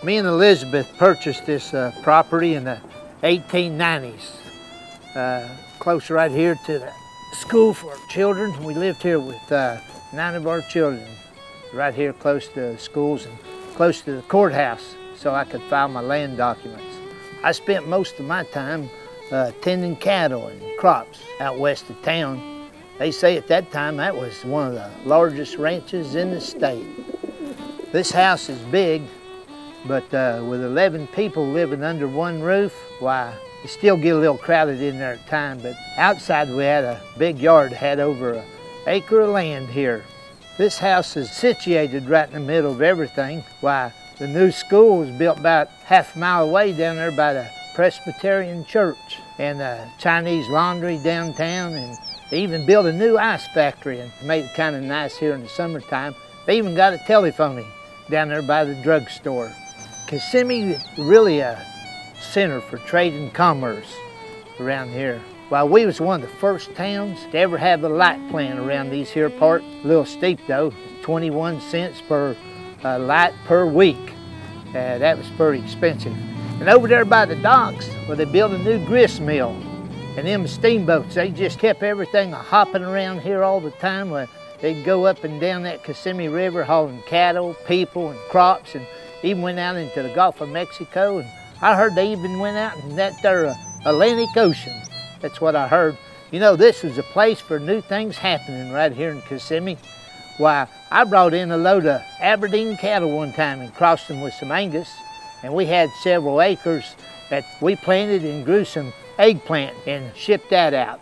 Me and Elizabeth purchased this property in the 1890s, close right here to the school for children. We lived here with 9 of our children, right here close to the schools and close to the courthouse, so I could file my land documents. I spent most of my time tending cattle and crops out west of town. They say at that time that was one of the largest ranches in the state. This house is big, but with 11 people living under one roof, why, you still get a little crowded in there at times, but outside we had a big yard, had over an acre of land here. This house is situated right in the middle of everything. Why, the new school was built about half a mile away down there by the Presbyterian Church, and the Chinese laundry downtown, and they even built a new ice factory and made it kind of nice here in the summertime. They even got a telephone down there by the drugstore. Kissimmee is really a center for trade and commerce around here. Well, we was one of the first towns to ever have a light plant around these here parts. A little steep though, 21 cents per light per week. That was pretty expensive. And over there by the docks, where they built a new grist mill, and them steamboats, they just kept everything hopping around here all the time. They'd go up and down that Kissimmee River hauling cattle, people, and crops, and even went out into the Gulf of Mexico. And I heard they even went out in that there Atlantic Ocean. That's what I heard. You know, this was a place for new things happening right here in Kissimmee. Why, I brought in a load of Aberdeen cattle one time and crossed them with some Angus, and we had several acres that we planted and grew some eggplant and shipped that out.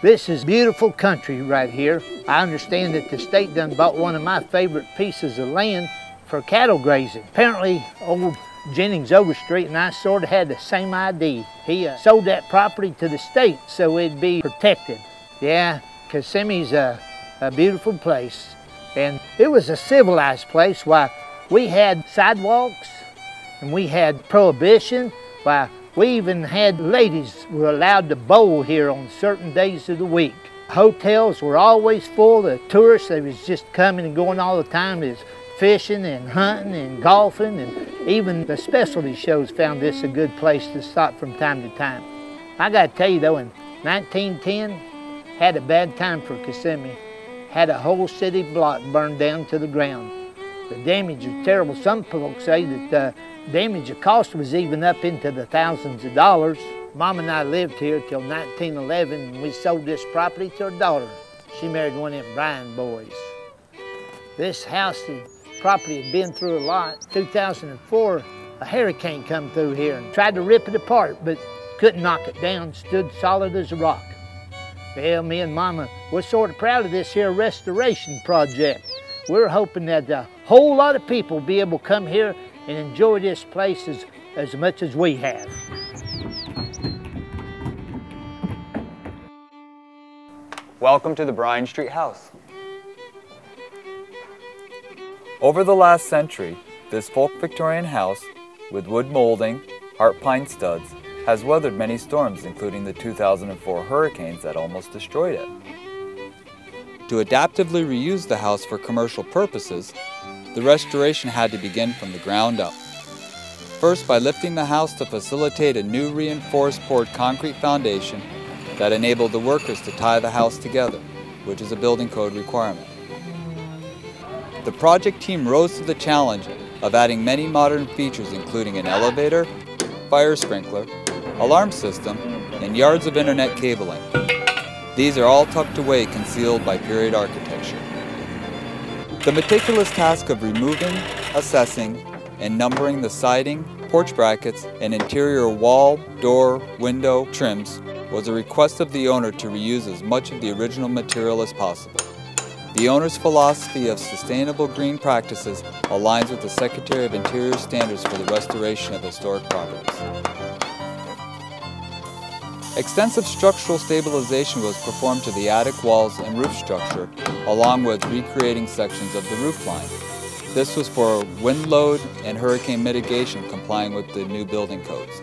This is beautiful country right here. I understand that the state done bought one of my favorite pieces of land for cattle grazing. Apparently, old Jennings Overstreet and I sort of had the same idea. He sold that property to the state so it'd be protected. Yeah, Kissimmee's a beautiful place, and it was a civilized place. Why, we had sidewalks and we had prohibition. Why, we even had ladies were allowed to bowl here on certain days of the week. Hotels were always full. The tourists, they was just coming and going all the time. There's fishing and hunting and golfing, and even the specialty shows found this a good place to stop from time to time. I gotta tell you though, in 1910, had a bad time for Kissimmee. Had a whole city block burned down to the ground. The damage was terrible. Some folks say that the damage, the cost was even up into the thousands of dollars. Mom and I lived here till 1911, and we sold this property to her daughter. She married one of them Bryan boys. This house, the property had been through a lot. 2004, a hurricane come through here and tried to rip it apart, but couldn't knock it down, stood solid as a rock. Well, me and Mama, we're sort of proud of this here restoration project. We're hoping that a whole lot of people will be able to come here and enjoy this place as much as we have. Welcome to the Bryan Street House. Over the last century, this folk Victorian house, with wood molding, heart pine studs, has weathered many storms, including the 2004 hurricanes that almost destroyed it. To adaptively reuse the house for commercial purposes, the restoration had to begin from the ground up. First, by lifting the house to facilitate a new reinforced poured concrete foundation that enabled the workers to tie the house together, which is a building code requirement. The project team rose to the challenge of adding many modern features, including an elevator, fire sprinkler, alarm system, and yards of internet cabling. These are all tucked away, concealed by period architecture. The meticulous task of removing, assessing, and numbering the siding, porch brackets, and interior wall, door, window trims was a request of the owner to reuse as much of the original material as possible. The owner's philosophy of sustainable green practices aligns with the Secretary of Interior standards for the restoration of historic properties. Extensive structural stabilization was performed to the attic walls and roof structure, along with recreating sections of the roof line. This was for wind load and hurricane mitigation, complying with the new building codes.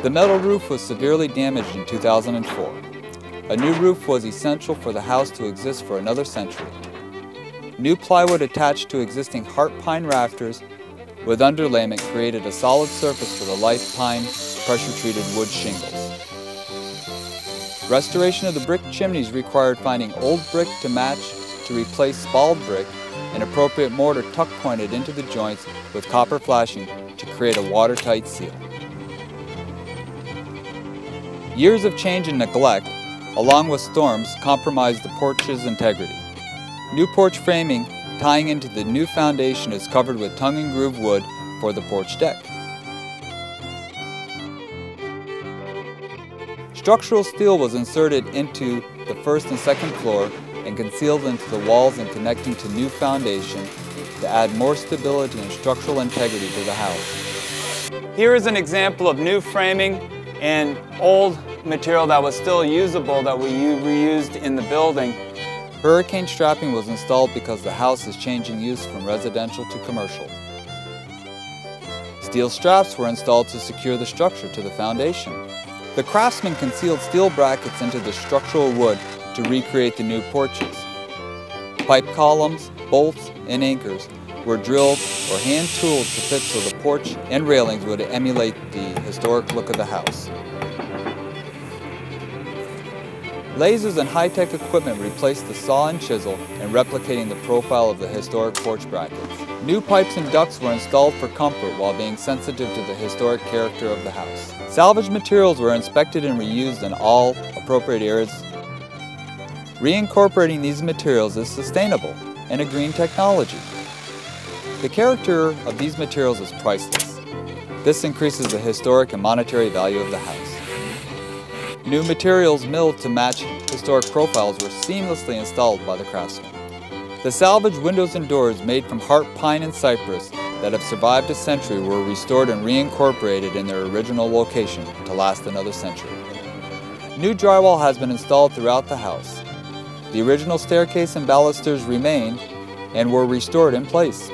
The metal roof was severely damaged in 2004. A new roof was essential for the house to exist for another century. New plywood attached to existing heart pine rafters with underlayment created a solid surface for the light pine pressure-treated wood shingles. Restoration of the brick chimneys required finding old brick to match to replace spalled brick and appropriate mortar tuck pointed into the joints with copper flashing to create a watertight seal. Years of change and neglect, along with storms, compromised the porch's integrity. New porch framing tying into the new foundation is covered with tongue and groove wood for the porch deck. Structural steel was inserted into the first and second floor and concealed into the walls and connecting to new foundation to add more stability and structural integrity to the house. Here is an example of new framing and old material that was still usable that we reused in the building. Hurricane strapping was installed because the house is changing use from residential to commercial. Steel straps were installed to secure the structure to the foundation. The craftsman concealed steel brackets into the structural wood to recreate the new porches. Pipe columns, bolts, and anchors were drilled or hand-tooled to fit so the porch and railings would emulate the historic look of the house. Lasers and high-tech equipment replaced the saw and chisel in replicating the profile of the historic porch brackets. New pipes and ducts were installed for comfort while being sensitive to the historic character of the house. Salvaged materials were inspected and reused in all appropriate areas. Reincorporating these materials is sustainable and a green technology. The character of these materials is priceless. This increases the historic and monetary value of the house. New materials milled to match historic profiles were seamlessly installed by the craftsman. The salvaged windows and doors made from heart pine and cypress that have survived a century were restored and reincorporated in their original location to last another century. New drywall has been installed throughout the house. The original staircase and balusters remained and were restored in place.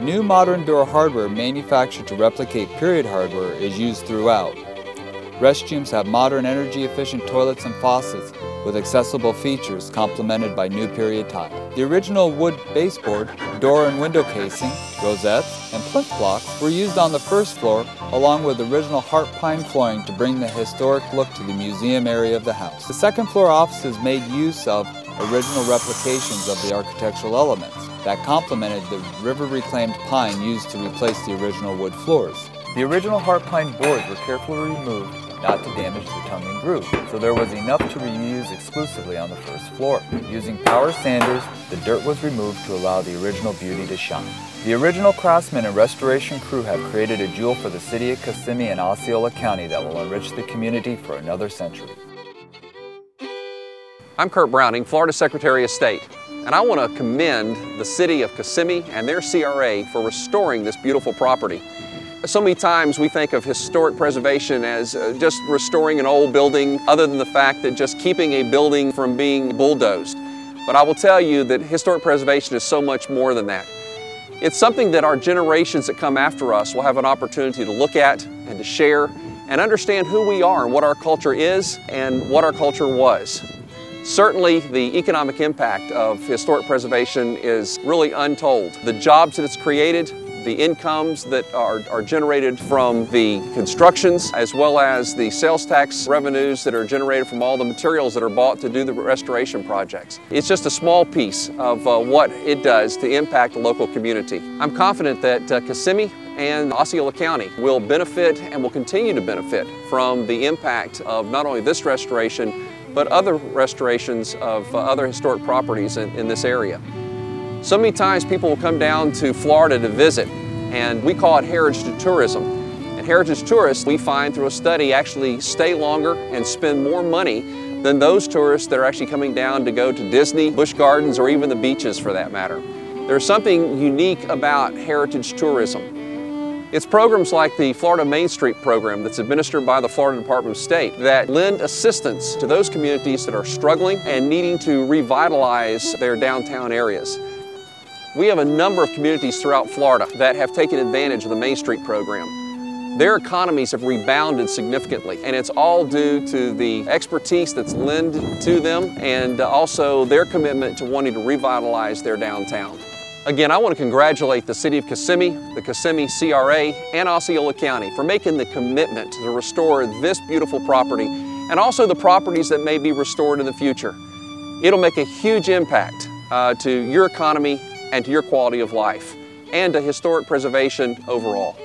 New modern door hardware manufactured to replicate period hardware is used throughout. Restrooms have modern energy-efficient toilets and faucets with accessible features complemented by new period tile. The original wood baseboard, door and window casing, rosettes, and plinth blocks were used on the first floor along with original heart pine flooring to bring the historic look to the museum area of the house. The second floor offices made use of original replications of the architectural elements that complemented the river-reclaimed pine used to replace the original wood floors. The original heart pine boards were carefully removed not to damage the tongue and groove, so there was enough to reuse exclusively on the first floor. Using power sanders, the dirt was removed to allow the original beauty to shine. The original craftsmen and restoration crew have created a jewel for the city of Kissimmee and Osceola County that will enrich the community for another century. I'm Kurt Browning, Florida Secretary of State, and I want to commend the city of Kissimmee and their CRA for restoring this beautiful property. So many times we think of historic preservation as just restoring an old building, other than the fact that just keeping a building from being bulldozed. But I will tell you that historic preservation is so much more than that. It's something that our generations that come after us will have an opportunity to look at and to share and understand who we are and what our culture is and what our culture was. Certainly, the economic impact of historic preservation is really untold. The jobs that it's created, the incomes that are generated from the constructions, as well as the sales tax revenues that are generated from all the materials that are bought to do the restoration projects. It's just a small piece of what it does to impact the local community. I'm confident that Kissimmee and Osceola County will benefit and will continue to benefit from the impact of not only this restoration, but other restorations of other historic properties in this area. So many times people will come down to Florida to visit, and we call it heritage tourism. And heritage tourists, we find through a study, actually stay longer and spend more money than those tourists that are actually coming down to go to Disney, Busch Gardens, or even the beaches for that matter. There's something unique about heritage tourism. It's programs like the Florida Main Street program that's administered by the Florida Department of State that lend assistance to those communities that are struggling and needing to revitalize their downtown areas. We have a number of communities throughout Florida that have taken advantage of the Main Street program. Their economies have rebounded significantly, and it's all due to the expertise that's lent to them and also their commitment to wanting to revitalize their downtown. Again, I want to congratulate the City of Kissimmee, the Kissimmee CRA, and Osceola County for making the commitment to restore this beautiful property and also the properties that may be restored in the future. It'll make a huge impact to your economy and to your quality of life and to historic preservation overall.